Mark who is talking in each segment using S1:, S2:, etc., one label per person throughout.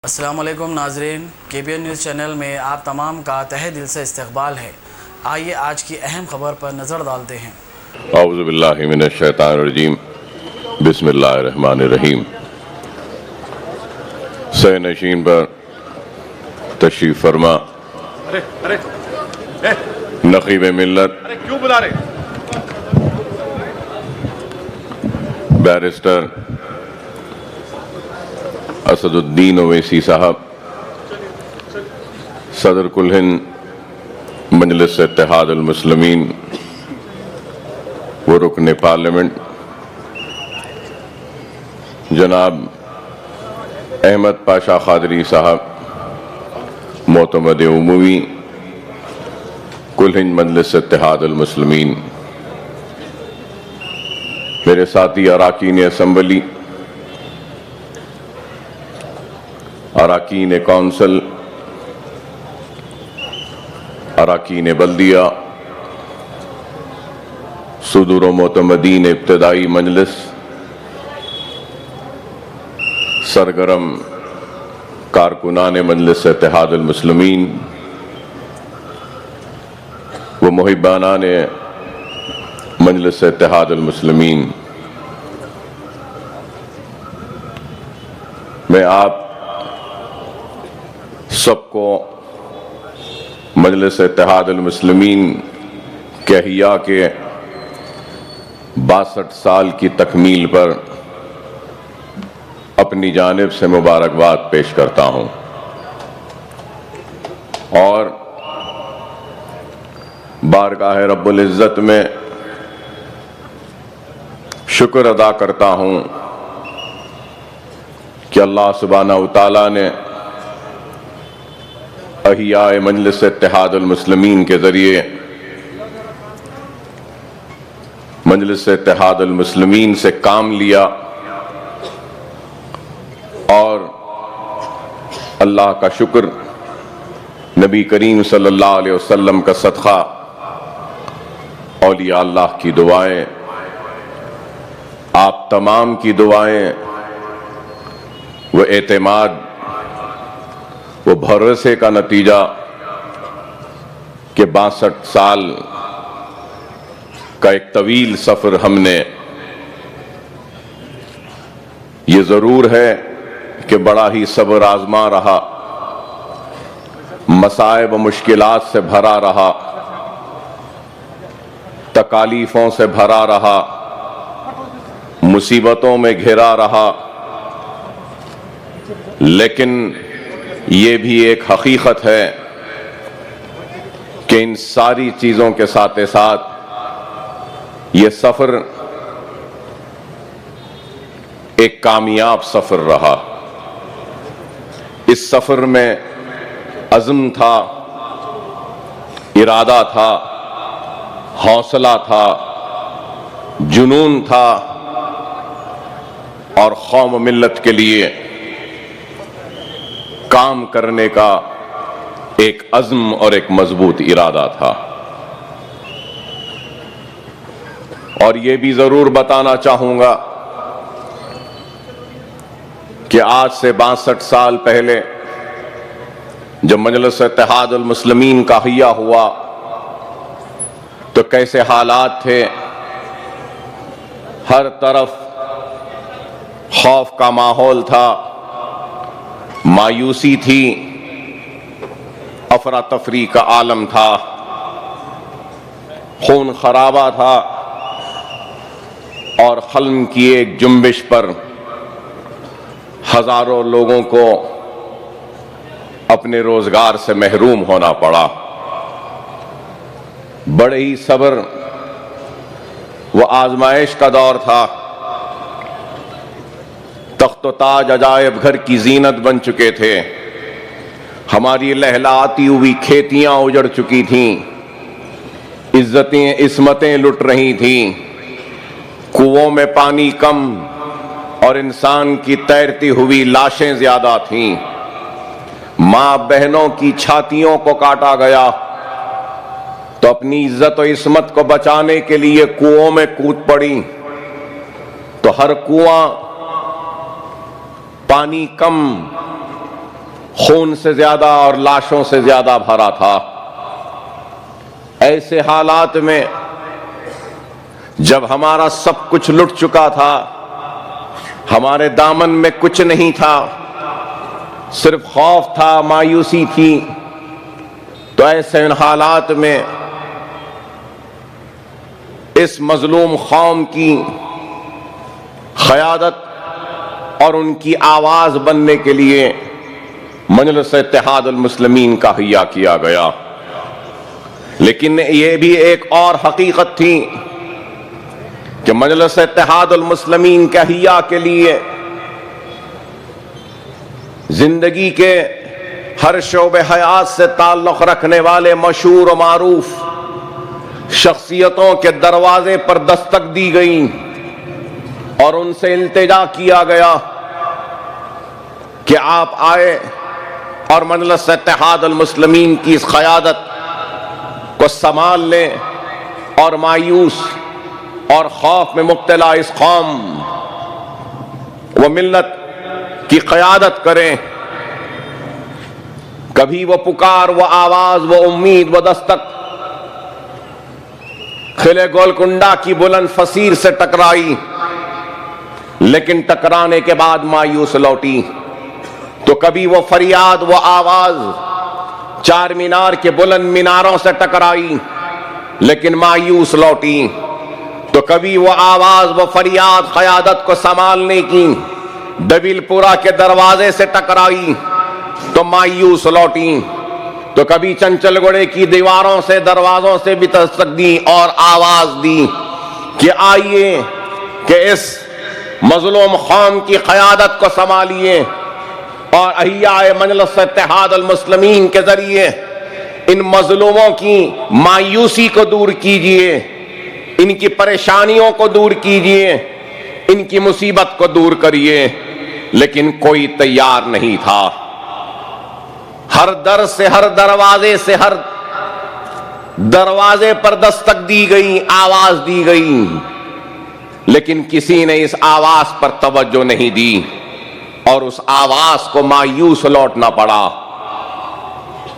S1: السلام علیکم ناظرین، KBN نیوز چینل میں آپ تمام کا تہہ دل سے استقبال ہے۔ آئیے آج کی اہم خبر پر نظر ڈالتے ہیں۔
S2: اعوذ باللہ من الشیطان الرجیم، بسم اللہ الرحمن الرحیم۔ سہ نشین پر تشریف فرما نقیب ملت بیرسٹر اسد الدین اویسی صاحب، صدر کل ہند مجلس اتحاد المسلمین و رکن پارلیمنٹ جناب احمد پاشا قادری صاحب، معتمد عمومی کل ہند مجلس اتحاد المسلمین، میرے ساتھی اراکین اسمبلی، اراکین کونسل، اراکین بلدیہ، صدور و معتمدین ابتدائی مجلس، سرگرم کارکنان مجلس اتحاد المسلمین و محبانان مجلس اتحاد المسلمین، میں آپ سب کو مجلس اتحاد المسلمین کے احیاء کے 62 سال کی تکمیل پر اپنی جانب سے مبارکباد پیش کرتا ہوں اور بارگاہ رب العزت میں شکر ادا کرتا ہوں کہ اللہ سبحانہ وتعالی نے احیاء مجلس اتحاد المسلمین کے ذریعے مجلس اتحاد المسلمین سے کام لیا اور اللہ کا شکر، نبی کریم صلی اللہ علیہ وسلم کا صدقہ، اولیاء اللہ کی دعائیں، آپ تمام کی دعائیں، وہ اعتماد، وہ بھروسے کا نتیجہ کہ 62 سال کا ایک طویل سفر ہم نے، یہ ضرور ہے کہ بڑا ہی صبر آزما رہا، مصائب و مشکلات سے بھرا رہا، تکالیفوں سے بھرا رہا، مصیبتوں میں گھرا رہا، لیکن یہ بھی ایک حقیقت ہے کہ ان ساری چیزوں کے ساتھ ساتھ یہ سفر ایک کامیاب سفر رہا۔ اس سفر میں عزم تھا، ارادہ تھا، حوصلہ تھا، جنون تھا اور قوم و ملت کے لیے کام کرنے کا ایک عزم اور ایک مضبوط ارادہ تھا۔ اور یہ بھی ضرور بتانا چاہوں گا کہ آج سے 62 سال پہلے جب مجلس اتحاد المسلمین کا احیا ہوا تو کیسے حالات تھے، ہر طرف خوف کا ماحول تھا، مایوسی تھی، افراتفری کا عالم تھا، خون خرابہ تھا اور قلم کی ایک جنبش پر ہزاروں لوگوں کو اپنے روزگار سے محروم ہونا پڑا۔ بڑے ہی صبر و آزمائش کا دور تھا، تخت و تاج عجائب گھر کی زینت بن چکے تھے، ہماری لہلاتی ہوئی کھیتیاں اجڑ چکی تھیں، عزتیں عصمتیں لٹ رہی تھیں، کنووں میں پانی کم اور انسان کی تیرتی ہوئی لاشیں زیادہ تھیں، ماں بہنوں کی چھاتیوں کو کاٹا گیا تو اپنی عزت و عصمت کو بچانے کے لیے کنووں میں کود پڑی تو ہر کنواں پانی کم خون سے زیادہ اور لاشوں سے زیادہ بھرا تھا۔ ایسے حالات میں جب ہمارا سب کچھ لٹ چکا تھا، ہمارے دامن میں کچھ نہیں تھا، صرف خوف تھا، مایوسی تھی، تو ایسے ان حالات میں اس مظلوم قوم کی قیادت اور ان کی آواز بننے کے لیے مجلس اتحاد المسلمین کا احیا کیا گیا۔ لیکن یہ بھی ایک اور حقیقت تھی کہ مجلس اتحاد المسلمین کے احیا کے لیے زندگی کے ہر شعبہ حیات سے تعلق رکھنے والے مشہور و معروف شخصیتوں کے دروازے پر دستک دی گئی اور ان سے التجا کیا گیا کہ آپ آئے اور مجلس اتحاد المسلمین کی اس قیادت کو سنبھال لیں اور مایوس اور خوف میں مبتلا اس قوم و ملت کی قیادت کریں۔ کبھی وہ پکار، وہ آواز، وہ امید، وہ دستک قلعہ گولکنڈہ کی بلند فصیل سے ٹکرائی، لیکن ٹکرانے کے بعد مایوس لوٹی۔ تو کبھی وہ فریاد، وہ آواز چار مینار کے بلند میناروں سے ٹکرائی لیکن مایوس لوٹی۔ تو کبھی وہ آواز، وہ فریاد قیادت کو سنبھالنے کی دبیل پورہ کے دروازے سے ٹکرائی تو مایوس لوٹی۔ تو کبھی چنچل گڑھے کی دیواروں سے، دروازوں سے بھی دستک دی اور آواز دی کہ آئیے کہ اس مظلوم قوم کی قیادت کو سنبھالیے اور احیاء مجلس اتحاد المسلمین کے ذریعے ان مظلوموں کی مایوسی کو دور کیجئے، ان کی پریشانیوں کو دور کیجئے، ان کی مصیبت کو دور کریے۔ لیکن کوئی تیار نہیں تھا۔ ہر در سے، ہر دروازے سے، ہر دروازے پر دستک دی گئی، آواز دی گئی، لیکن کسی نے اس آواز پر توجہ نہیں دی اور اس آواز کو مایوس لوٹنا پڑا۔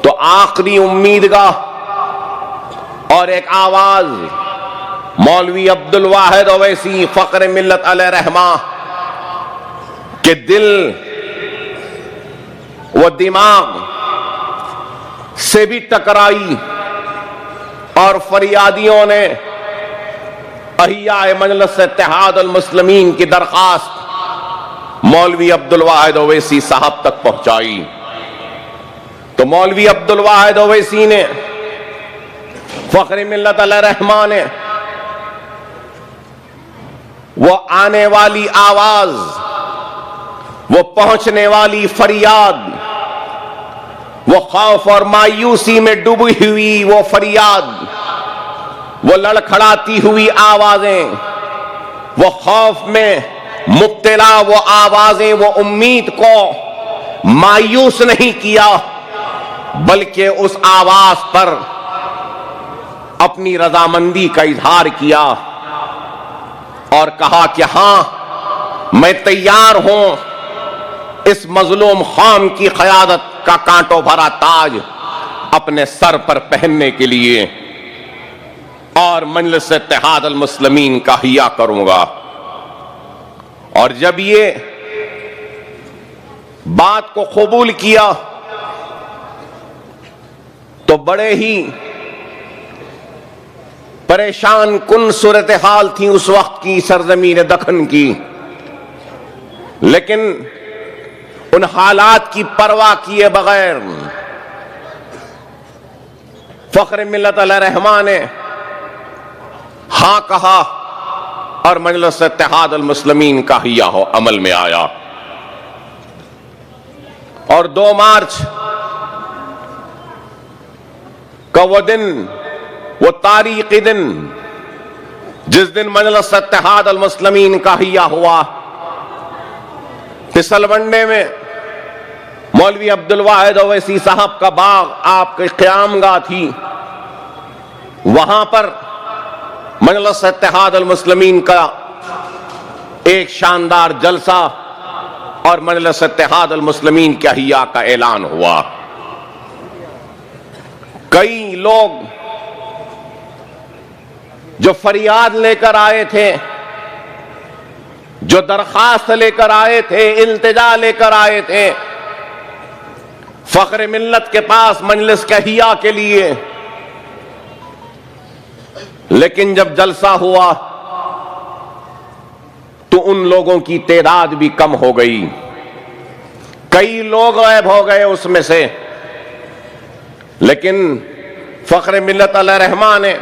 S2: تو آخری امیدگاہ اور ایک آواز مولوی عبدالواحد اویسی فخر ملت علیہ رحمہ کے دل و دماغ سے بھی ٹکرائی اور فریادیوں نے احیاء مجلس اتحاد المسلمین کی درخواست مولوی عبدالواحد اویسی صاحب تک پہنچائی۔ تو مولوی عبدالواحد اویسی نے، فخر ملت علیہ رحمہ نے وہ آنے والی آواز، وہ پہنچنے والی فریاد، وہ خوف اور مایوسی میں ڈوبی ہوئی وہ فریاد، وہ لڑکھڑاتی ہوئی آوازیں، وہ خوف میں مبتلا وہ آوازیں، وہ امید کو مایوس نہیں کیا، بلکہ اس آواز پر اپنی رضامندی کا اظہار کیا اور کہا کہ ہاں میں تیار ہوں اس مظلوم قوم کی قیادت کا کانٹوں بھرا تاج اپنے سر پر پہننے کے لیے اور مجلس اتحاد المسلمین کا احیا کروں گا۔ اور جب یہ بات کو قبول کیا تو بڑے ہی پریشان کن صورتحال تھی اس وقت کی سرزمین دکن کی، لیکن ان حالات کی پرواہ کیے بغیر فخر ملت علیہ رحمہ نے ہاں کہا اور مجلس اتحاد المسلمین کا احیا ہو عمل میں آیا۔ اور 2 مارچ کا وہ دن، وہ تاریخی دن جس دن مجلس اتحاد المسلمین کا احیا ہوا، پسلونڈے میں مولوی عبدالواحد اویسی صاحب کا باغ آپ کی قیام گاہ تھی، وہاں پر مجلس اتحاد المسلمین کا ایک شاندار جلسہ اور مجلس اتحاد المسلمین کے احیاء کا اعلان ہوا۔ کئی لوگ جو فریاد لے کر آئے تھے، جو درخواست لے کر آئے تھے، التجا لے کر آئے تھے فخر ملت کے پاس مجلس کے احیاء کے لیے، لیکن جب جلسہ ہوا تو ان لوگوں کی تعداد بھی کم ہو گئی، کئی لوگ غائب ہو گئے اس میں سے۔ لیکن فخر ملت علیہ الرحمہ نے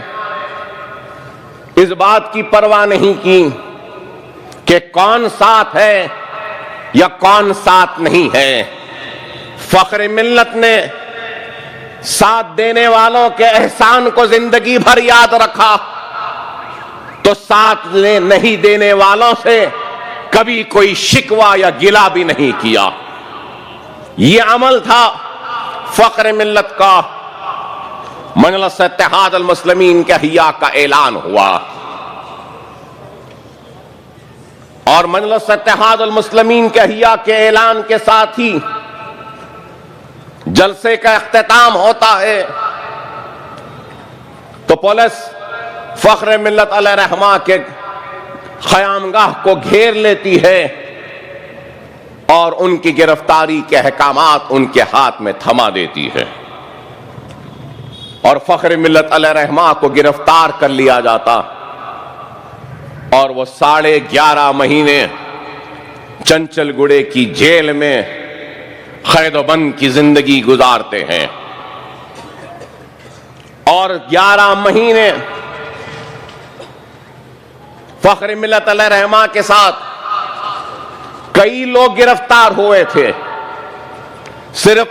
S2: اس بات کی پرواہ نہیں کی کہ کون ساتھ ہے یا کون ساتھ نہیں ہے۔ فخر ملت نے ساتھ دینے والوں کے احسان کو زندگی بھر یاد رکھا، تو ساتھ نہیں دینے والوں سے کبھی کوئی شکوہ یا گلہ بھی نہیں کیا۔ یہ عمل تھا فخر ملت کا۔ مجلس اتحاد المسلمین کے احیاء کا اعلان ہوا، اور مجلس اتحاد المسلمین کے احیاء کے اعلان کے ساتھ ہی جلسے کا اختتام ہوتا ہے تو پولیس فخر ملت علیہ الرحمہ کے خیامگاہ کو گھیر لیتی ہے اور ان کی گرفتاری کے احکامات ان کے ہاتھ میں تھما دیتی ہے، اور فخر ملت علیہ الرحمہ کو گرفتار کر لیا جاتا، اور وہ 11.5 مہینے چنچل گڑے کی جیل میں قید و بند کی زندگی گزارتے ہیں، اور 11 مہینے فخر ملت علیہ الرحمہ کے ساتھ کئی لوگ گرفتار ہوئے تھے۔ صرف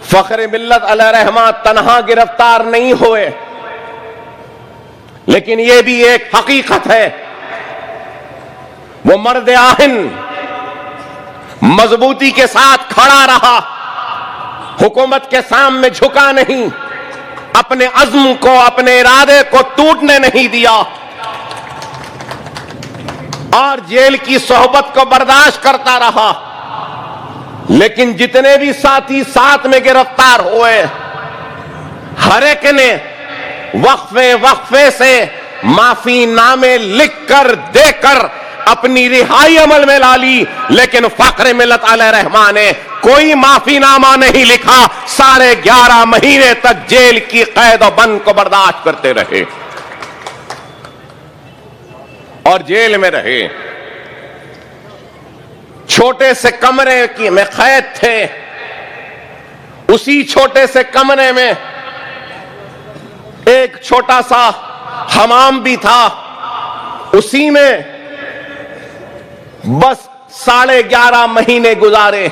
S2: فخر ملت علیہ الرحمہ تنہا گرفتار نہیں ہوئے، لیکن یہ بھی ایک حقیقت ہے، وہ مرد آہن مضبوطی کے ساتھ کھڑا رہا، حکومت کے سامنے جھکا نہیں، اپنے عزم کو، اپنے ارادے کو ٹوٹنے نہیں دیا، اور جیل کی صحبت کو برداشت کرتا رہا۔ لیکن جتنے بھی ساتھی ساتھ میں گرفتار ہوئے، ہر ایک نے وقفے سے معافی نامے لکھ کر دے کر اپنی رہائی عمل میں لا لی، لیکن فخر ملت علیہ الرحمہ نے کوئی معافی نامہ نہیں لکھا، 11.5 مہینے تک جیل کی قید و بند کو برداشت کرتے رہے اور جیل میں رہے۔ چھوٹے سے کمرے میں قید تھے، اسی چھوٹے سے کمرے میں ایک چھوٹا سا حمام بھی تھا، اسی میں بس 11.5 مہینے گزارے۔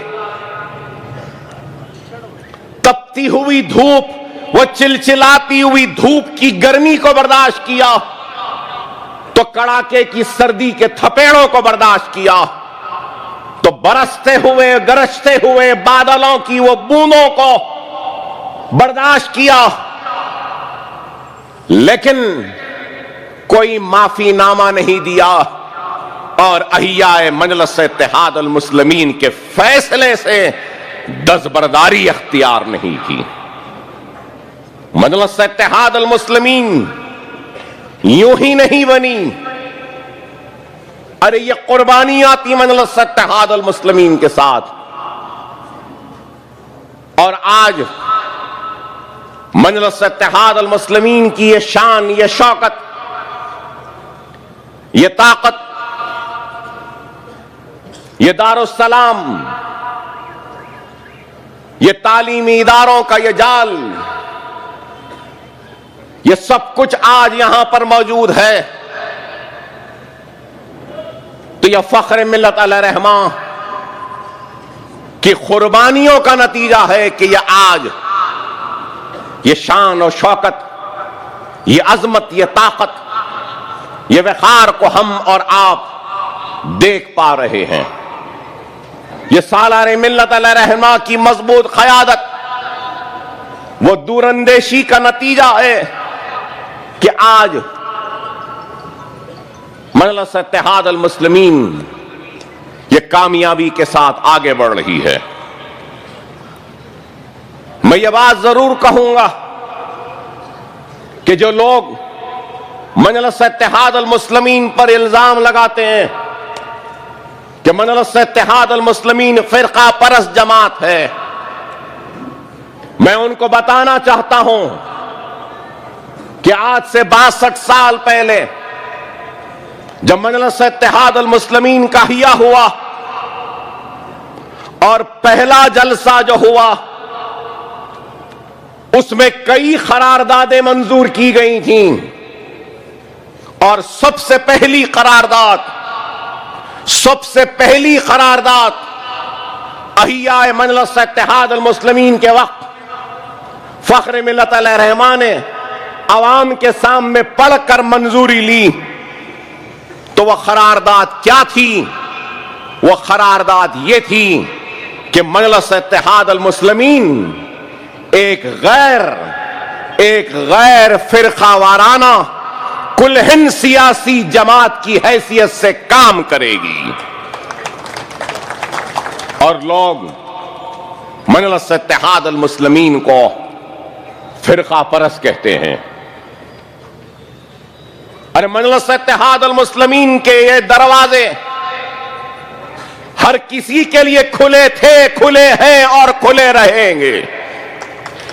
S2: تپتی ہوئی دھوپ، وہ چلچلاتی ہوئی دھوپ کی گرمی کو برداشت کیا، تو کڑاکے کی سردی کے تھپیڑوں کو برداشت کیا، تو برستے ہوئے گرجتے ہوئے بادلوں کی وہ بوندوں کو برداشت کیا، لیکن کوئی معافی نامہ نہیں دیا، اور احیاء مجلس اتحاد المسلمین کے فیصلے سے دستبرداری اختیار نہیں کی۔ مجلس اتحاد المسلمین یوں ہی نہیں بنی، ارے یہ قربانیاں تھی مجلس اتحاد المسلمین کے ساتھ، اور آج مجلس اتحاد المسلمین کی یہ شان، یہ شوکت، یہ طاقت، یہ دارالسلام، یہ تعلیمی اداروں کا یہ جال، یہ سب کچھ آج یہاں پر موجود ہے، تو یہ فخر ملت علیہ الرحمہ کی قربانیوں کا نتیجہ ہے کہ یہ آج یہ شان و شوکت، یہ عظمت، یہ طاقت، یہ وقار کو ہم اور آپ دیکھ پا رہے ہیں۔ یہ سالار ملت علیہ الرحمہ کی مضبوط قیادت، وہ دور اندیشی کا نتیجہ ہے کہ آج مجلس اتحاد المسلمین یہ یہ کامیابی کے ساتھ آگے بڑھ رہی ہے۔ میں یہ بات ضرور کہوں گا کہ جو لوگ مجلس اتحاد المسلمین پر الزام لگاتے ہیں کہ مجلس اتحاد المسلمین فرقہ پرست جماعت ہے، میں ان کو بتانا چاہتا ہوں کہ آج سے 62 سال پہلے جب مجلس اتحاد المسلمین کا احیاء ہوا اور پہلا جلسہ جو ہوا اس میں کئی قراردادیں منظور کی گئی تھیں، اور سب سے پہلی قرارداد احیاء مجلس اتحاد المسلمین کے وقت فخر ملت علیہ الرحمہ نے عوام کے سامنے پڑھ کر منظوری لی تو وہ قرارداد کیا تھی؟ وہ قرارداد یہ تھی کہ مجلس اتحاد المسلمین ایک غیر فرقہ وارانہ کلہن سیاسی جماعت کی حیثیت سے کام کرے گی، اور لوگ مجلس اتحاد المسلمین کو فرقہ پرست کہتے ہیں۔ ارے مجلس اتحاد المسلمین کے یہ دروازے ہر کسی کے لیے کھلے تھے، کھلے ہیں اور کھلے رہیں گے۔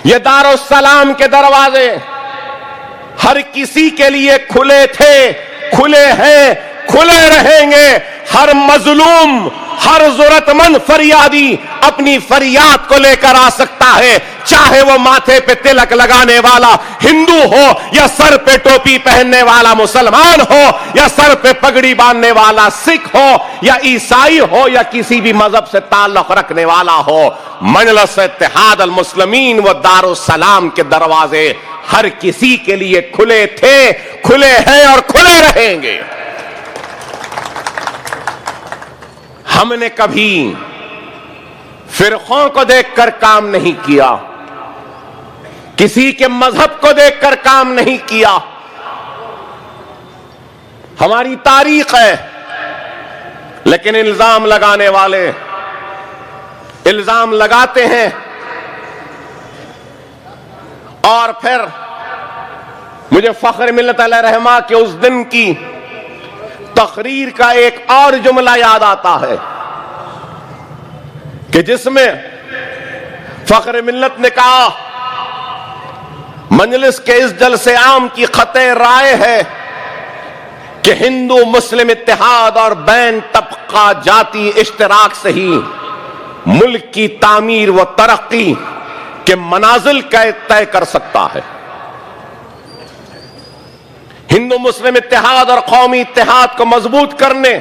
S2: یہ دارالسلام کے دروازے ہر کسی کے لیے کھلے تھے، کھلے ہیں، کھلے رہیں گے۔ ہر مظلوم، ہر ضرورت مند فریادی اپنی فریاد کو لے کر آ سکتا ہے، چاہے وہ ماتھے پہ تلک لگانے والا ہندو ہو یا سر پہ ٹوپی پہننے والا مسلمان ہو یا سر پہ پگڑی باندھنے والا سکھ ہو یا عیسائی ہو یا کسی بھی مذہب سے تعلق رکھنے والا ہو۔ مجلس اتحاد المسلمین و دارالسلام کے دروازے ہر کسی کے لیے کھلے تھے، کھلے ہیں اور کھلے رہیں گے۔ ہم نے کبھی فرقوں کو دیکھ کر کام نہیں کیا، کسی کے مذہب کو دیکھ کر کام نہیں کیا۔ ہماری تاریخ ہے، لیکن الزام لگانے والے الزام لگاتے ہیں اور پھر مجھے فخر ملت علیہ الرحمہ کے اس دن کی تقریر کا ایک اور جملہ یاد آتا ہے کہ جس میں فخر ملت نے کہا مجلس کے اس جلسے عام کی خط رائے ہے کہ ہندو مسلم اتحاد اور بین طبقہ جاتی اشتراک سے ہی ملک کی تعمیر و ترقی کے منازل طے کر سکتا ہے۔ ہندو مسلم اتحاد اور قومی اتحاد کو مضبوط کرنے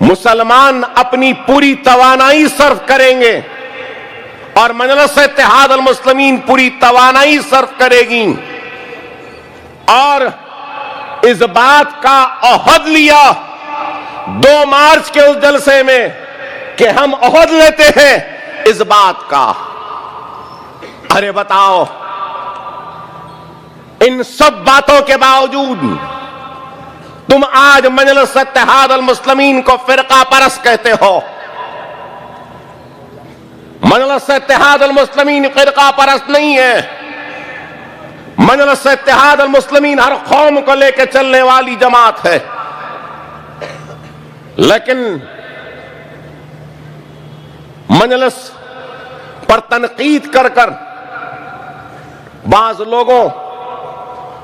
S2: مسلمان اپنی پوری توانائی صرف کریں گے اور مجلس اتحاد المسلمین پوری توانائی صرف کرے گی، اور اس بات کا عہد لیا 2 مارچ کے اس جلسے میں کہ ہم عہد لیتے ہیں اس بات کا۔ ارے بتاؤ، ان سب باتوں کے باوجود تم آج مجلس اتحاد المسلمین کو فرقہ پرست کہتے ہو۔ مجلس اتحاد المسلمین فرقہ پرست نہیں ہے۔ مجلس اتحاد المسلمین ہر قوم کو لے کے چلنے والی جماعت ہے، لیکن مجلس پر تنقید کر کر بعض لوگوں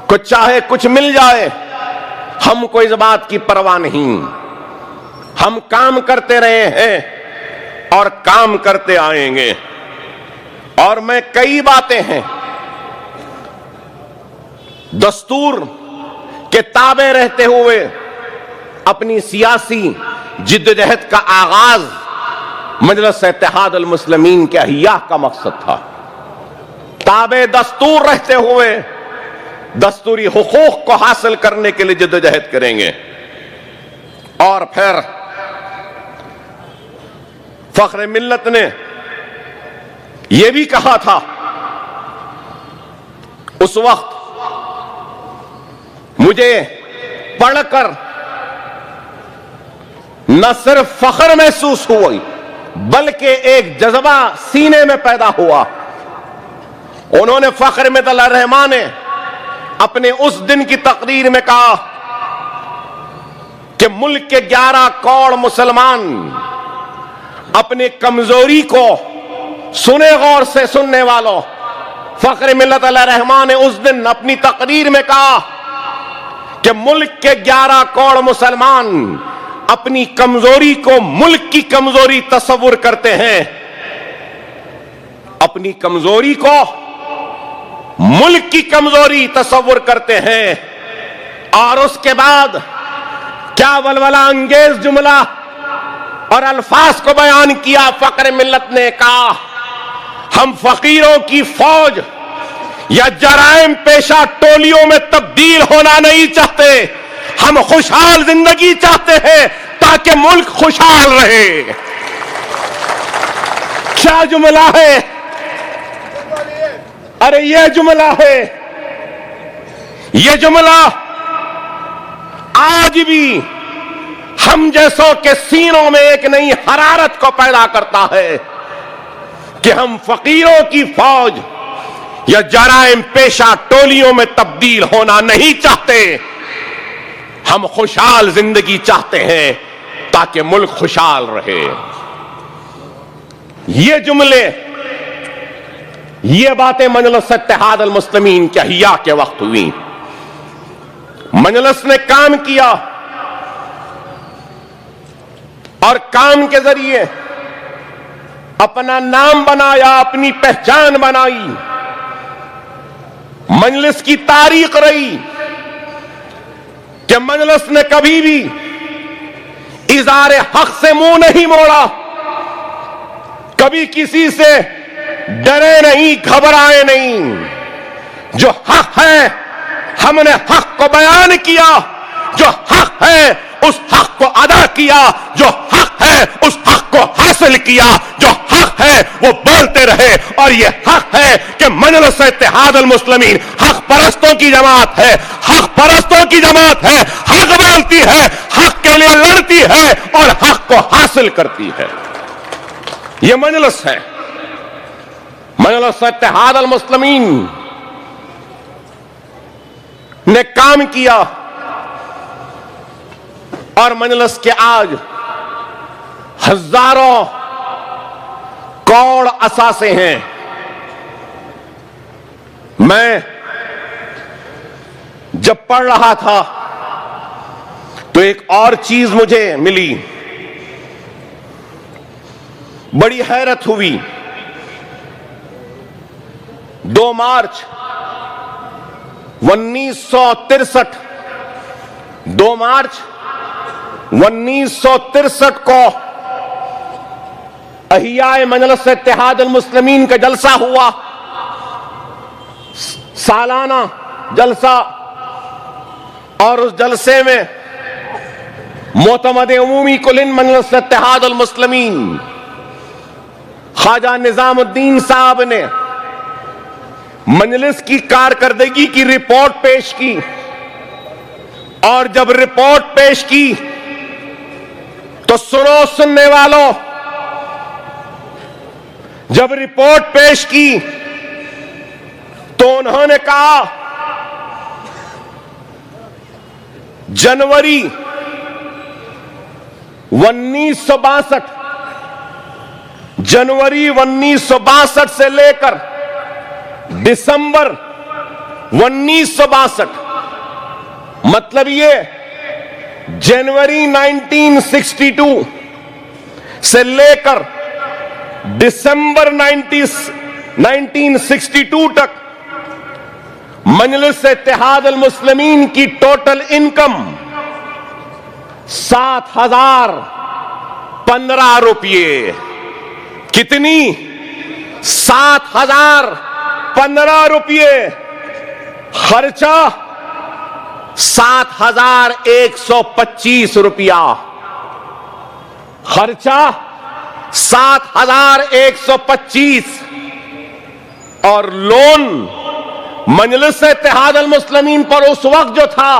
S2: کو چاہے کچھ مل جائے، ہم کو اس بات کی پرواہ نہیں۔ ہم کام کرتے رہے ہیں اور کام کرتے آئیں گے، اور میں کئی باتیں ہیں دستور کے تابع رہتے ہوئے اپنی سیاسی جدوجہد کا آغاز مجلس اتحاد المسلمین کے احیاء کا مقصد تھا۔ تابع دستور رہتے ہوئے دستوری حقوق کو حاصل کرنے کے لیے جدوجہد کریں گے، اور پھر فخر ملت نے یہ بھی کہا تھا اس وقت، مجھے پڑھ کر نہ صرف فخر محسوس ہوئی بلکہ ایک جذبہ سینے میں پیدا ہوا. انہوں نے فخر احمد اللہ رحمان نے اپنے اس دن کی تقریر میں کہا کہ ملک کے 11 کروڑ مسلمان اپنے کمزوری کو سنے غور سے سننے والوں. فخر ملت علیہ رحمان نے اس دن اپنی تقریر میں کہا کہ ملک کے 11 کروڑ مسلمان اپنی کمزوری کو ملک کی کمزوری تصور کرتے ہیں. اپنی کمزوری کو ملک کی کمزوری تصور کرتے ہیں. اور اس کے بعد کیا ولولہ انگیز جملہ اور الفاظ کو بیان کیا. فخر ملت نے کہا ہم فقیروں کی فوج یا جرائم پیشہ ٹولیوں میں تبدیل ہونا نہیں چاہتے, ہم خوشحال زندگی چاہتے ہیں تاکہ ملک خوشحال رہے. کیا جملہ ہے, ارے یہ جملہ ہے. یہ جملہ آج بھی ہم جیسوں کے سینوں میں ایک نئی حرارت کو پیدا کرتا ہے کہ ہم فقیروں کی فوج یا جرائم پیشہ ٹولیوں میں تبدیل ہونا نہیں چاہتے, ہم خوشحال زندگی چاہتے ہیں تاکہ ملک خوشحال رہے. یہ جملے, یہ باتیں مجلس اتحاد المسلمین کے احیاء کے وقت ہوئی. مجلس نے کام کیا اور کام کے ذریعے اپنا نام بنایا, اپنی پہچان بنائی. مجلس کی تاریخ رہی کہ مجلس نے کبھی بھی اظہار حق سے منہ نہیں موڑا, کبھی کسی سے ڈرے نہیں, گھبرائے نہیں. جو حق ہے ہم نے حق کو بیان کیا, جو حق ہے اس حق کو ادا کیا, جو حق ہے اس حق کو حاصل کیا, جو حق ہے وہ بولتے رہے. اور یہ حق ہے کہ مجلس اتحاد المسلمین حق پرستوں کی جماعت ہے, حق پرستوں کی جماعت ہے, حق بولتی ہے, حق کے لیے لڑتی ہے اور حق کو حاصل کرتی ہے. یہ مجلس ہے, مجلس اتحاد المسلمین نے کام کیا. اور مجلس کے آج ہزاروں کروڑ اثاثے ہیں. میں جب پڑھ رہا تھا تو ایک اور چیز مجھے ملی, بڑی حیرت ہوئی. 2 مارچ 1963 2 مارچ 1963 کو احیاء مجلس اتحاد المسلمین کا جلسہ ہوا, سالانہ جلسہ. اور اس جلسے میں معتمد عمومی کل ہند مجلس اتحاد المسلمین خواجہ نظام الدین صاحب نے مجلس کی کارکردگی کی رپورٹ پیش کی. اور جب رپورٹ پیش کی تو سنو سننے والوں, جب رپورٹ پیش کی تو انہوں نے کہا جنوری 1962 سے لے کر دسمبر 1962, مطلب یہ جنوری 1962 سے لے کر دسمبر 1962 تک مجلس اتحاد المسلمین کی ٹوٹل انکم 7,015 روپیے. کتنی؟ 7,015 روپیے. خرچہ 7,125 روپیہ. خرچہ 7,125. اور لون مجلس اتحاد المسلمین پر اس وقت جو تھا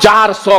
S2: 400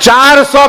S2: 400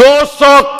S2: 200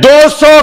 S2: 200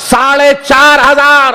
S2: 4,500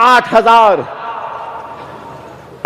S2: 8,000।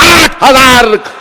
S2: 8,000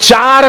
S2: 4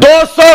S2: 200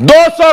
S2: 200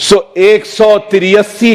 S2: 183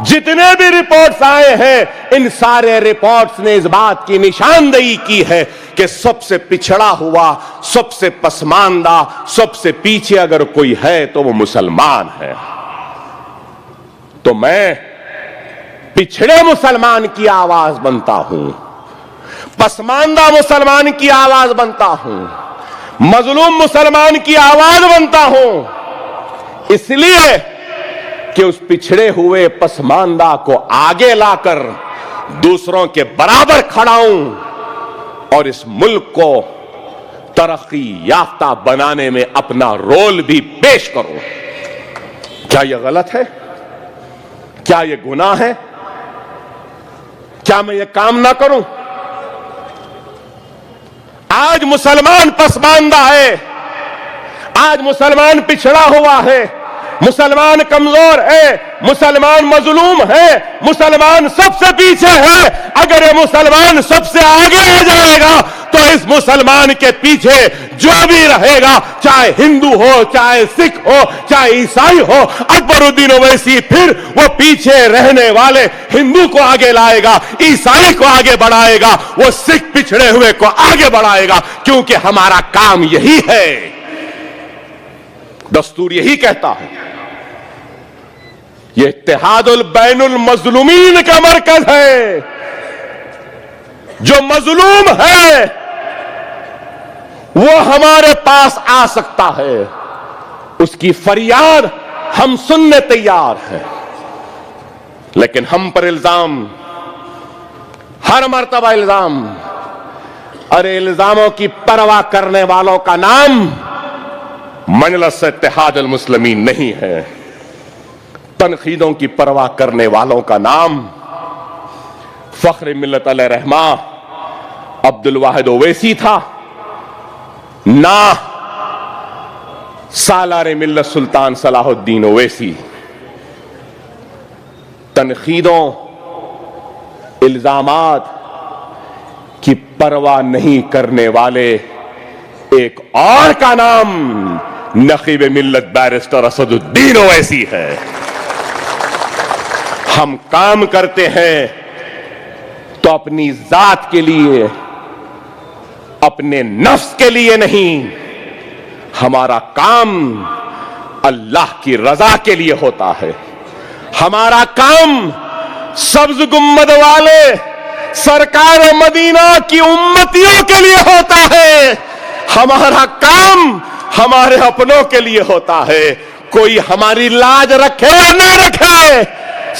S2: جتنے بھی رپورٹس آئے ہیں ان سارے رپورٹس نے اس بات کی نشاندہی کی ہے کہ سب سے پچھڑا ہوا، سب سے پسماندہ، سب سے پیچھے اگر کوئی ہے تو وہ مسلمان ہے۔ تو میں پچھڑے مسلمان کی آواز بنتا ہوں، پسماندہ مسلمان کی آواز بنتا ہوں، مظلوم مسلمان کی آواز بنتا ہوں، اس لیے کہ اس پچھڑے ہوئے پسماندہ کو آگے لا کر دوسروں کے برابر کھڑاؤں اور اس ملک کو ترقی یافتہ بنانے میں اپنا رول بھی پیش کروں۔ کیا یہ غلط ہے؟ کیا یہ گناہ ہے؟ کیا میں یہ کام نہ کروں؟ آج مسلمان پسماندہ ہے، آج مسلمان پچھڑا ہوا ہے، مسلمان کمزور ہے، مسلمان مظلوم ہے، مسلمان سب سے پیچھے ہے۔ اگر یہ مسلمان سب سے آگے آ جائے گا تو اس مسلمان کے پیچھے جو بھی رہے گا، چاہے ہندو ہو، چاہے سکھ ہو، چاہے عیسائی ہو، اکبر الدین اویسی پھر وہ پیچھے رہنے والے ہندو کو آگے لائے گا، عیسائی کو آگے بڑھائے گا، وہ سکھ پچھڑے ہوئے کو آگے بڑھائے گا، کیونکہ ہمارا کام یہی ہے، دستور یہی کہتا ہے۔ یہ اتحاد البین المظلومین کا مرکز ہے۔ جو مظلوم ہے وہ ہمارے پاس آ سکتا ہے، اس کی فریاد ہم سننے تیار ہیں، لیکن ہم پر الزام، ہر مرتبہ الزام، ارے الزاموں کی پرواہ کرنے والوں کا نام مجلس اتحاد المسلمین نہیں ہے، تنقیدوں کی پرواہ کرنے والوں کا نام فخر ملت علیہ رحمہ عبد الواحد اویسی تھا، نہ سالار ملت سلطان صلاح الدین اویسی۔ تنقیدوں، الزامات کی پرواہ نہیں کرنے والے ایک اور کا نام نقیب ملت بیرسٹر اسد الدین اویسی ہے۔ ہم کام کرتے ہیں تو اپنی ذات کے لیے، اپنے نفس کے لیے نہیں، ہمارا کام اللہ کی رضا کے لیے ہوتا ہے۔ ہمارا کام سبز گنبد والے سرکار مدینہ کی امتیوں کے لیے ہوتا ہے۔ ہمارا کام ہمارے اپنوں کے لیے ہوتا ہے۔ کوئی ہماری لاج رکھے یا نہ رکھے،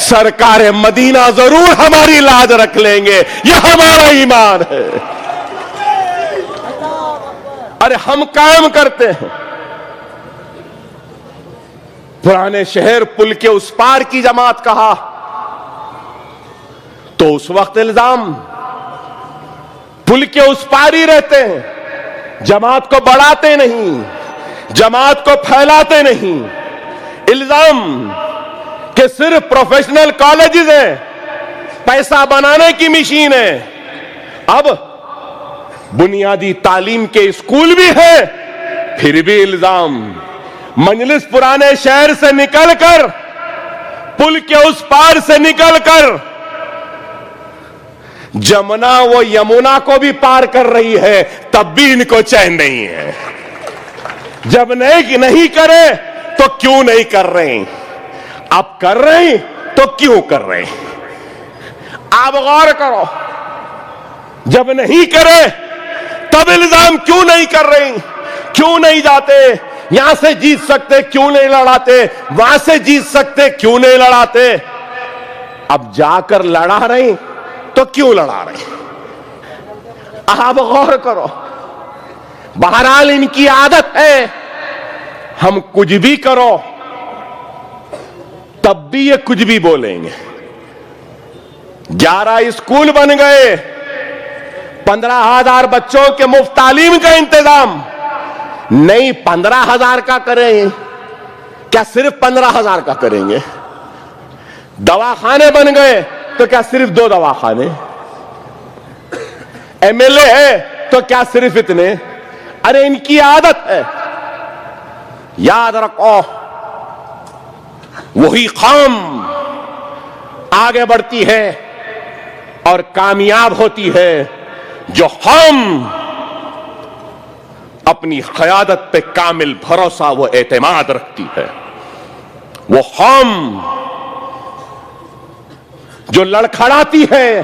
S2: سرکار مدینہ ضرور ہماری لاج رکھ لیں گے، یہ ہمارا ایمان ہے۔ ارے ہم کام کرتے ہیں۔ پرانے شہر پل کے اس پار کی جماعت کہا تو اس وقت الزام، پل کے اس پار ہی رہتے ہیں، جماعت کو بڑھاتے نہیں، جماعت کو پھیلاتے نہیں۔ الزام کہ صرف پروفیشنل کالجز ہیں، پیسہ بنانے کی مشین ہے۔ اب بنیادی تعلیم کے اسکول بھی ہیں، پھر بھی الزام۔ مجلس پرانے شہر سے نکل کر، پل کے اس پار سے نکل کر جمنا و یمنا کو بھی پار کر رہی ہے، تب بھی ان کو چین نہیں ہے۔ جب نہیں کرے تو کیوں نہیں کر رہے؟ اب کر رہے ہیں تو کیوں کر رہے ہیں؟ آپ غور کرو، جب نہیں کرے تب الزام کیوں نہیں کر رہے ہیں؟ کیوں نہیں جاتے؟ یہاں سے جیت سکتے کیوں نہیں لڑاتے؟ وہاں سے جیت سکتے کیوں نہیں لڑاتے؟ اب جا کر لڑا رہے ہیں تو کیوں لڑا رہے ہیں؟ آپ غور کرو۔ بہرحال ان کی عادت ہے، ہم کچھ بھی کرو تب بھی یہ کچھ بھی بولیں گے۔ 11 اسکول بن گئے، 15,000 بچوں کے مفت تعلیم کا انتظام، نہیں 15,000 کا کریں؟ کیا صرف 15,000 کا کریں گے؟ دواخانے بن گئے تو کیا صرف 2 دواخانے؟ ایم ایل اے ہے تو کیا صرف اتنے؟ ارے ان کی عادت ہے۔ یاد رکھو، وہی قوم آگے بڑھتی ہے اور کامیاب ہوتی ہے جو ہم اپنی قیادت پہ کامل بھروسہ و اعتماد رکھتی ہے، وہ ہم جو لڑکھڑاتی ہے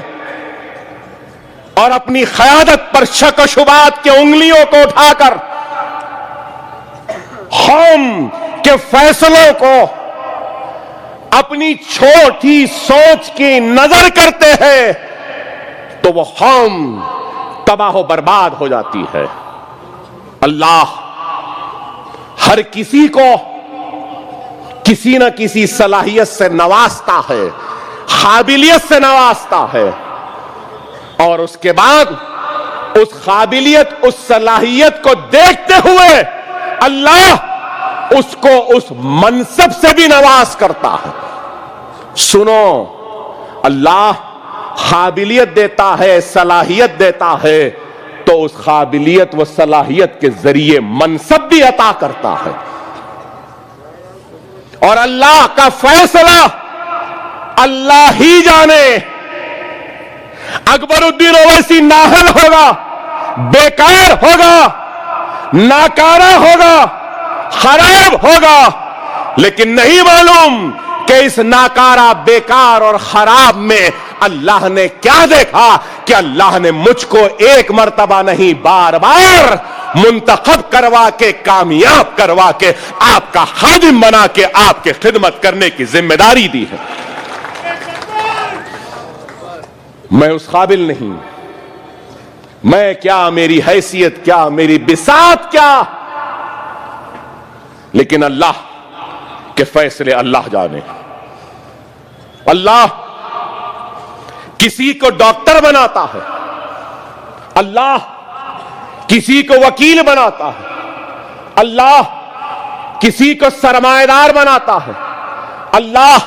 S2: اور اپنی قیادت پر شک و شبہات کے انگلیوں کو اٹھا کر ہم کے فیصلوں کو اپنی چھوٹی سوچ کی نظر کرتے ہیں تو وہ قوم تباہ و برباد ہو جاتی ہے۔ اللہ ہر کسی کو کسی نہ کسی صلاحیت سے نوازتا ہے، قابلیت سے نوازتا ہے، اور اس کے بعد اس قابلیت اس صلاحیت کو دیکھتے ہوئے اللہ اس کو اس منصب سے بھی نواز کرتا ہے۔ سنو، اللہ قابلیت دیتا ہے، صلاحیت دیتا ہے تو اس قابلیت و صلاحیت کے ذریعے منصب بھی عطا کرتا ہے، اور اللہ کا فیصلہ اللہ ہی جانے۔ اکبر الدین اویسی نااہل ہوگا، بیکار ہوگا، ناکارہ ہوگا، خراب ہوگا، لیکن نہیں معلوم کہ اس ناکارہ، بیکار اور خراب میں اللہ نے کیا دیکھا کہ اللہ نے مجھ کو ایک مرتبہ نہیں بار بار منتخب کروا کے، کامیاب کروا کے، آپ کا خادم بنا کے آپ کی خدمت کرنے کی ذمہ داری دی ہے۔ میں اس قابل نہیں، میں کیا، میری حیثیت کیا، میری بساط کیا، لیکن اللہ کے فیصلے اللہ جانے۔ اللہ کسی کو ڈاکٹر بناتا ہے، اللہ کسی کو وکیل بناتا ہے، اللہ کسی کو سرمایہ دار بناتا ہے، اللہ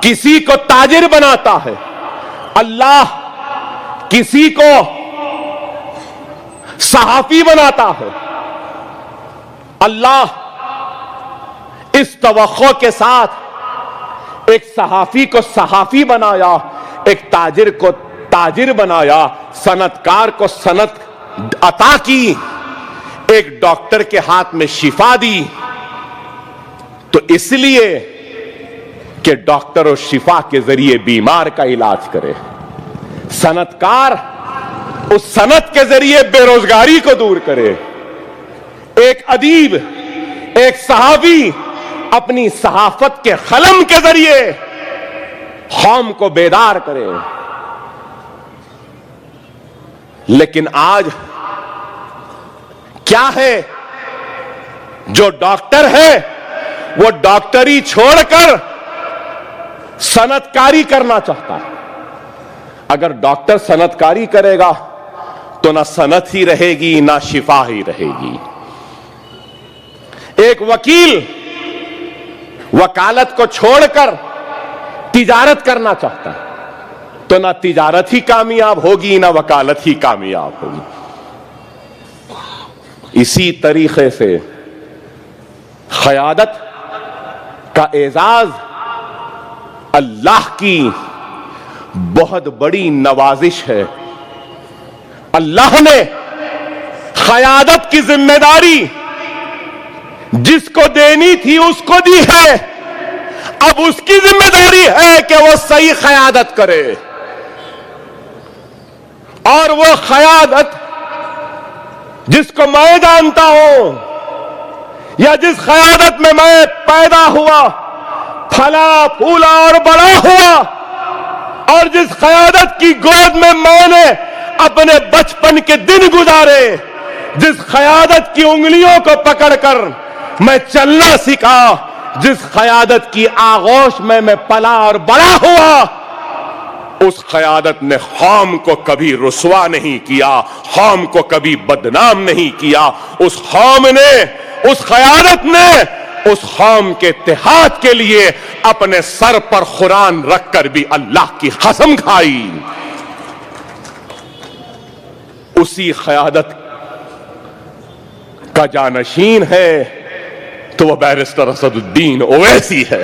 S2: کسی کو تاجر بناتا ہے، اللہ کسی کو صحافی بناتا ہے۔ اللہ اس توقع کے ساتھ ایک صحافی کو صحافی بنایا، ایک تاجر کو تاجر بنایا، صنعت کار کو صنعت عطا کی، ایک ڈاکٹر کے ہاتھ میں شفا دی، تو اس لیے کہ ڈاکٹر اور شفا کے ذریعے بیمار کا علاج کرے، صنعت کار اس صنعت کے ذریعے بے روزگاری کو دور کرے، ایک ادیب، ایک صحافی اپنی صحافت کے قلم کے ذریعے قوم کو بیدار کرے۔ لیکن آج کیا ہے، جو ڈاکٹر ہے وہ ڈاکٹری چھوڑ کر صنعت کاری کرنا چاہتا ہے۔ اگر ڈاکٹر صنعت کاری کرے گا تو نہ صنعت ہی رہے گی، نہ شفا ہی رہے گی۔ ایک وکیل وکالت کو چھوڑ کر تجارت کرنا چاہتا ہے تو نہ تجارت ہی کامیاب ہوگی، نہ وکالت ہی کامیاب ہوگی۔ اسی طریقے سے قیادت کا اعزاز اللہ کی بہت بڑی نوازش ہے۔ اللہ نے قیادت کی ذمہ داری جس کو دینی تھی اس کو دی ہے، اب اس کی ذمہ داری ہے کہ وہ صحیح قیادت کرے، اور وہ قیادت جس کو میں جانتا ہوں یا جس قیادت میں میں پیدا ہوا، پھلا پھولا اور بڑا ہوا، اور جس قیادت کی گود میں نے اپنے بچپن کے دن گزارے، جس قیادت کی انگلیوں کو پکڑ کر میں چلنا سیکھا، جس قیادت کی آغوش میں پلا اور بڑا ہوا، اس قیادت نے قوم کو کبھی رسوا نہیں کیا، قوم کو کبھی بدنام نہیں کیا۔ اس قوم نے، اس قیادت نے اس قوم کے اتحاد کے لیے اپنے سر پر قرآن رکھ کر بھی اللہ کی قسم کھائی۔ اسی قیادت کا جانشین ہے تو وہ بیرسٹر اسد الدین اویسی ہے۔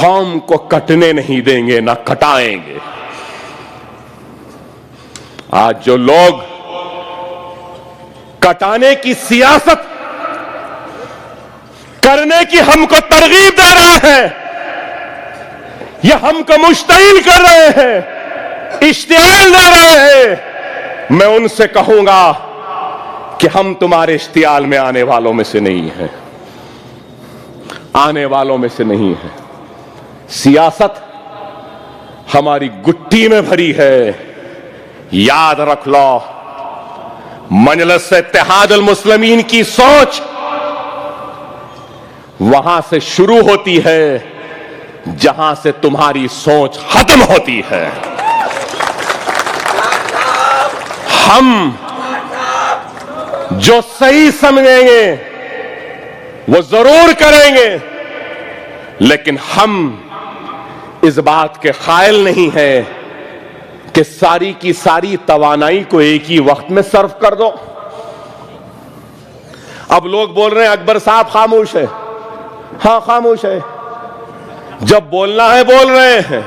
S2: قوم کو کٹنے نہیں دیں گے نہ کٹائیں گے. آج جو لوگ کٹانے کی سیاست کرنے کی ہم کو ترغیب دے رہے ہیں یا ہم کو مشتعل کر رہے ہیں, اشتعال دے رہے ہیں, میں ان سے کہوں گا کہ ہم تمہارے اشتعال میں آنے والوں میں سے نہیں ہیں, آنے والوں میں سے نہیں ہیں. سیاست ہماری گٹی میں بھری ہے. یاد رکھ لو, مجلس اتحاد المسلمین کی سوچ وہاں سے شروع ہوتی ہے جہاں سے تمہاری سوچ ختم ہوتی ہے. ہم جو صحیح سمجھیں گے وہ ضرور کریں گے, لیکن ہم اس بات کے قائل نہیں ہیں کہ ساری کی ساری توانائی کو ایک ہی وقت میں صرف کر دو. اب لوگ بول رہے ہیں اکبر صاحب خاموش ہے. ہاں خاموش ہے, جب بولنا ہے بول رہے ہیں.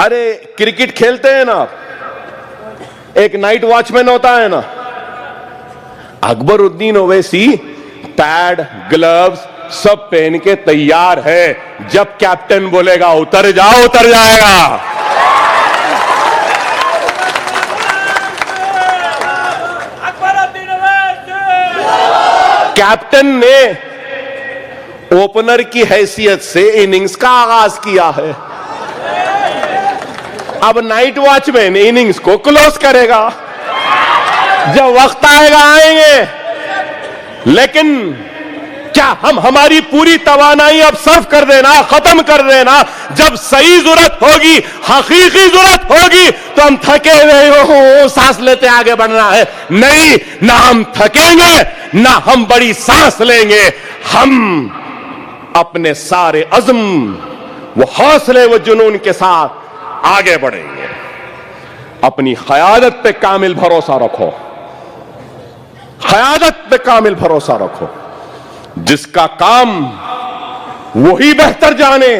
S2: ارے کرکٹ کھیلتے ہیں نا, ایک نائٹ واچ مین ہوتا ہے نا, اکبر الدین اویسی پیڈ گلوز سب پہن کے تیار ہے, جب کیپٹن بولے گا اتر جاؤ اتر جائے گا. کیپٹن نے اوپنر کی حیثیت سے اننگز کا آغاز کیا ہے, اب نائٹ واچ مین اننگز کو کلوز کرے گا. جب وقت آئے گا آئیں گے, لیکن کیا ہم ہماری پوری توانائی اب صرف کر دینا, ختم کر دینا, جب صحیح ضرورت ہوگی, حقیقی ضرورت ہوگی تو ہم تھکے ہوئے سانس لیتے آگے بڑھنا ہے؟ نہیں, نہ ہم تھکیں گے نہ ہم بڑی سانس لیں گے. ہم اپنے سارے عزم وہ حوصلے و جنون کے ساتھ آگے بڑھیں گے. اپنی قیادت پہ کامل بھروسہ رکھو, قیادت پہ کامل بھروسہ رکھو. جس کا کام وہی بہتر جانے.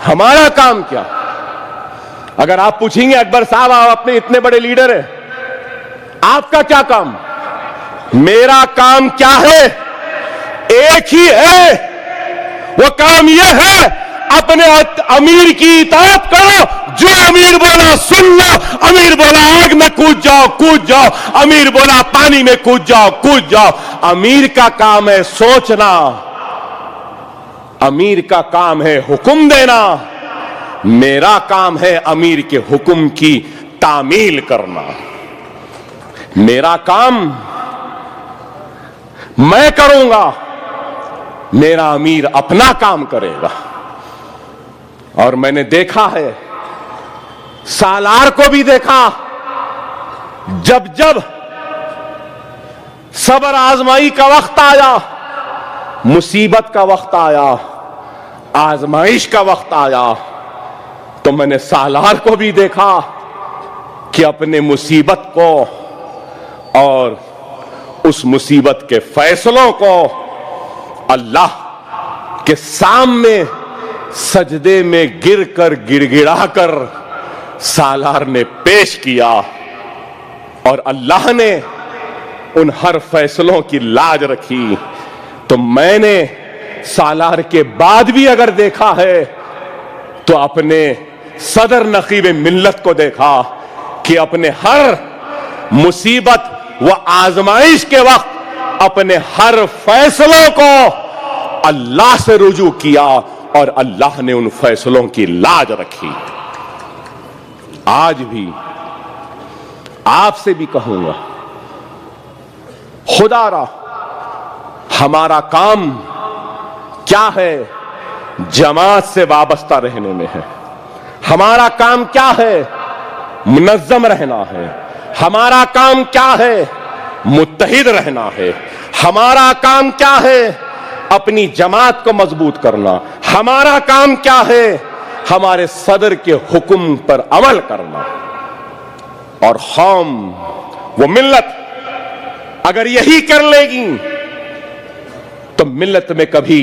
S2: ہمارا کام کیا؟ اگر آپ پوچھیں گے اکبر صاحب آپ اپنے اتنے بڑے لیڈر ہیں, آپ کا کیا کام؟ میرا کام کیا ہے؟ ایک ہی ہے, وہ کام یہ ہے اپنے امیر کی اطاعت کرو. جو امیر بولا سن لو, امیر بولا آگ میں کود جاؤ کود جاؤ, امیر بولا پانی میں کود جاؤ کود جاؤ. امیر کا کام ہے سوچنا, امیر کا کام ہے حکم دینا. میرا کام ہے امیر کے حکم کی تعمیل کرنا. میرا کام میں کروں گا, میرا امیر اپنا کام کرے گا. اور میں نے دیکھا ہے, سالار کو بھی دیکھا, جب جب صبر آزمائی کا وقت آیا, مصیبت کا وقت آیا, آزمائش کا وقت آیا, تو میں نے سالار کو بھی دیکھا کہ اپنے مصیبت کو اور اس مصیبت کے فیصلوں کو اللہ کے سامنے سجدے میں گر کر گڑ گڑا کر سالار نے پیش کیا, اور اللہ نے ان ہر فیصلوں کی لاج رکھی. تو میں نے سالار کے بعد بھی اگر دیکھا ہے تو اپنے صدر نقیب ملت کو دیکھا کہ اپنے ہر مصیبت و آزمائش کے وقت اپنے ہر فیصلوں کو اللہ سے رجوع کیا, اور اللہ نے ان فیصلوں کی لاج رکھی. آج بھی آپ سے بھی کہوں گا, خدا را ہمارا کام کیا ہے؟ جماعت سے وابستہ رہنے میں ہے. ہمارا کام کیا ہے؟ منظم رہنا ہے. ہمارا کام کیا ہے؟ متحد رہنا ہے. ہمارا کام کیا ہے؟ اپنی جماعت کو مضبوط کرنا. ہمارا کام کیا ہے؟ ہمارے صدر کے حکم پر عمل کرنا. اور قوم وہ ملت اگر یہی کر لے گی تو ملت میں کبھی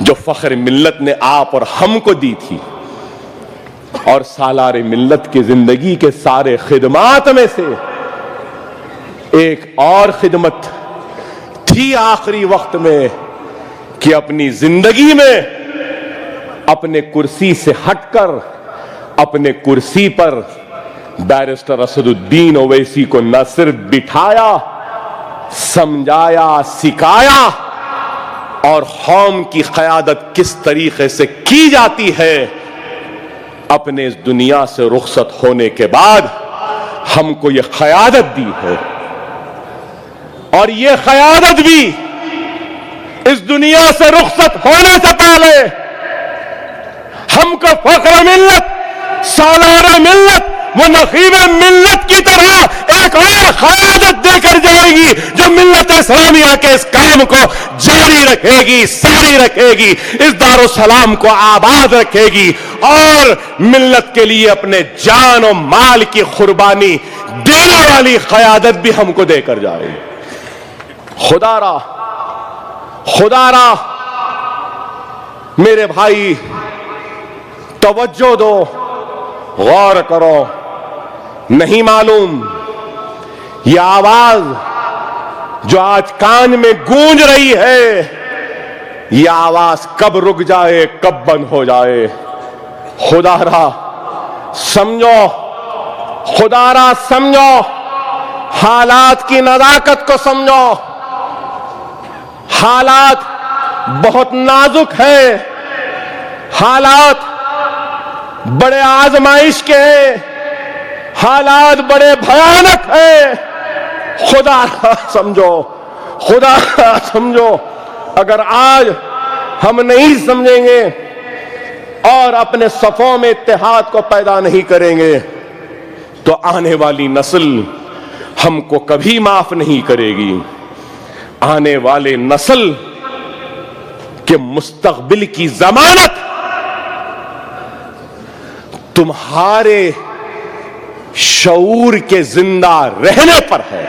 S2: جو فخر ملت نے آپ اور ہم کو دی تھی، اور سالار ملت کی زندگی کے سارے خدمات میں سے ایک اور خدمت تھی آخری وقت میں کہ اپنی زندگی میں اپنے کرسی سے ہٹ کر اپنے کرسی پر بیرسٹر اسد الدین اویسی کو نہ صرف بٹھایا، سمجھایا، سکھایا، اور قوم کی قیادت کس طریقے سے کی جاتی ہے اپنے اس دنیا سے رخصت ہونے کے بعد ہم کو یہ قیادت دی ہے۔ اور یہ قیادت بھی اس دنیا سے رخصت ہونے سے پہلے ہم کو فخر ملت، سالار ملت، وہ نخیب ملت کی طرح ایک اور قیادت دے کر جائے گی جو ملت اسلامیہ کے اس کام کو جاری رکھے گی، ساری رکھے گی، اس دارالسلام کو آباد رکھے گی، اور ملت کے لیے اپنے جان و مال کی قربانی دینے والی قیادت بھی ہم کو دے کر جائے گی۔ خدا را میرے بھائی توجہ دو، غور کرو۔ نہیں معلوم یہ آواز جو آج کان میں گونج رہی ہے، یہ آواز کب رک جائے، کب بند ہو جائے۔ خدا را سمجھو، خدا را سمجھو، حالات کی نزاکت کو سمجھو۔ حالات بہت نازک ہیں، حالات بڑے آزمائش کے ہیں، حالات بڑے بھیانک ہیں۔ خدا را سمجھو، خدا را سمجھو۔ اگر آج ہم نہیں سمجھیں گے اور اپنے صفوں میں اتحاد کو پیدا نہیں کریں گے تو آنے والی نسل ہم کو کبھی معاف نہیں کرے گی۔ آنے والے نسل کے مستقبل کی ضمانت تمہارے شعور کے زندہ رہنے پر ہے۔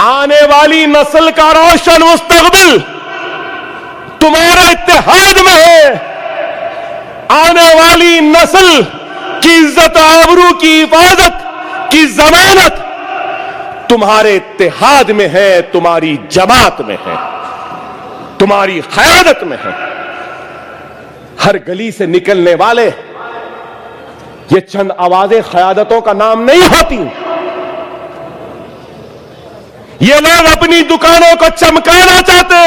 S2: آنے والی نسل کا روشن مستقبل تمہارے اتحاد میں ہے۔ آنے والی نسل کی عزت آبرو کی حفاظت کی ضمانت تمہارے اتحاد میں ہے، تمہاری جماعت میں ہے، تمہاری قیادت میں ہے۔ ہر گلی سے نکلنے والے یہ چند آوازیں قیادتوں کا نام نہیں ہوتی۔ یہ لوگ اپنی دکانوں کو چمکانا چاہتے،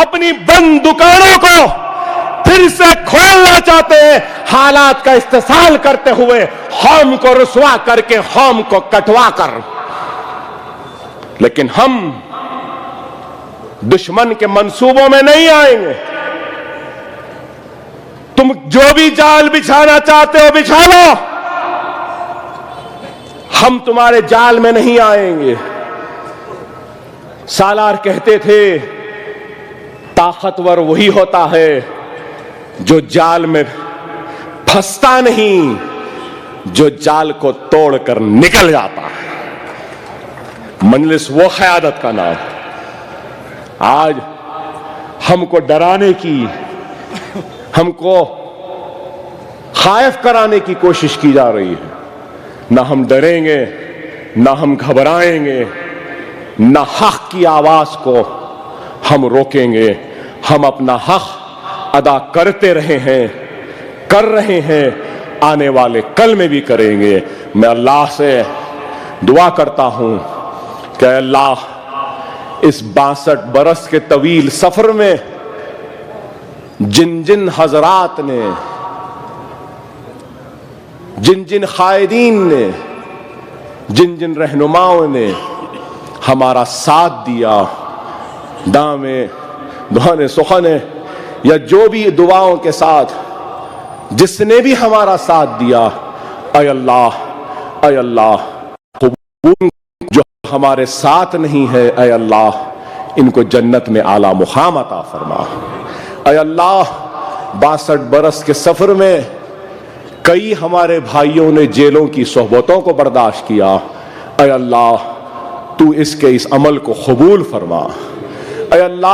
S2: اپنی بند دکانوں کو پھر سے کھولنا چاہتے ہیں، حالات کا استحصال کرتے ہوئے، قوم کو رسوا کر کے، قوم کو کٹوا کر۔ لیکن ہم دشمن کے منصوبوں میں نہیں آئیں گے۔ تم جو بھی جال بچھانا چاہتے ہو بچھا لو، ہم تمہارے جال میں نہیں آئیں گے۔ سالار کہتے تھے طاقتور وہی ہوتا ہے جو جال میں پھنستا نہیں، جو جال کو توڑ کر نکل جاتا ہے۔ مجلس وہ قیادت کا نام۔ آج ہم کو ڈرانے کی، ہم کو خائف کرانے کی کوشش کی جا رہی ہے۔ نہ ہم ڈریں گے، نہ ہم گھبرائیں گے، نہ حق کی آواز کو ہم روکیں گے۔ ہم اپنا حق ادا کرتے رہے ہیں، کر رہے ہیں، آنے والے کل میں بھی کریں گے۔ میں اللہ سے دعا کرتا ہوں کہ اللہ اس 62 برس کے طویل سفر میں جن جن حضرات نے، جن جن قائدین نے، جن جن رہنماؤں نے ہمارا ساتھ دیا، دامے دعانے سخنے یا جو بھی دعاؤں کے ساتھ جس نے بھی ہمارا ساتھ دیا، اے اللہ قبول، جو ہمارے ساتھ نہیں ہے اے اللہ ان کو جنت میں اعلیٰ مقام عطا فرما۔ اے اللہ 62 برس کے سفر میں کئی ہمارے بھائیوں نے جیلوں کی صحبتوں کو برداشت کیا، اے اللہ تو اس کے اس عمل کو قبول فرما۔ اے اللہ